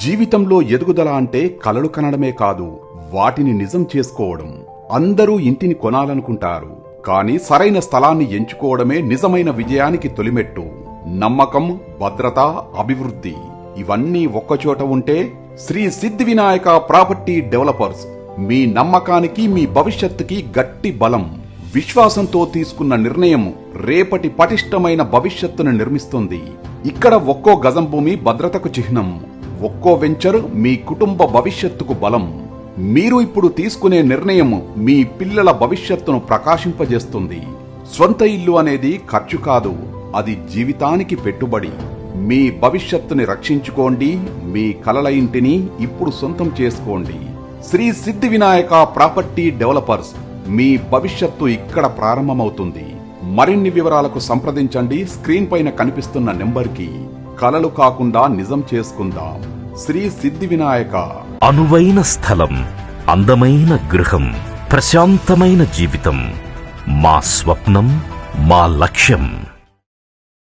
జీవితంలో ఎదుగుదల అంటే కలలు కనడమే కాదు, వాటిని నిజం చేసుకోవడం. అందరూ ఇంటిని కొనాలనుకుంటారు, కానీ సరైన స్థలాన్ని ఎంచుకోవడమే నిజమైన విజయానికి తొలిమెట్టు. నమ్మకం, భద్రత, అభివృద్ధి ఇవన్నీ ఒక్కచోట ఉంటే శ్రీ సిద్ధి వినాయక ప్రాపర్టీ డెవలపర్స్ మీ నమ్మకానికి, మీ భవిష్యత్తుకి గట్టి బలం. విశ్వాసంతో తీసుకున్న నిర్ణయం రేపటి పటిష్టమైన భవిష్యత్తును నిర్మిస్తుంది. ఇక్కడ ఒక్కో గజం భూమి భద్రతకు చిహ్నం, ఒక్కో వెంచర్ మీ కుటుంబ భవిష్యత్తుకు బలం. మీరు ఇప్పుడు తీసుకునే నిర్ణయం మీ పిల్లల భవిష్యత్తును ప్రకాశింపజేస్తుంది. స్వంత ఇల్లు అనేది ఖర్చు కాదు, అది జీవితానికి పెట్టుబడి. మీ భవిష్యత్తుని రక్షించుకోండి, మీ కలల ఇంటిని ఇప్పుడు సొంతం చేసుకోండి. శ్రీ సిద్ధి వినాయక ప్రాపర్టీ డెవలపర్స్, మీ భవిష్యత్తు ఇక్కడ ప్రారంభమవుతుంది. మరిన్ని వివరాలకు సంప్రదించండి స్క్రీన్ పైన కనిపిస్తున్న నెంబర్కి. కలలు కాకుండా నిజం చేసుకుందాం. శ్రీ సిద్ధి వినాయక. అనువైన స్థలం, అందమైన గృహం, ప్రశాంతమైన జీవితం మా స్వప్నం, మా లక్ష్యం.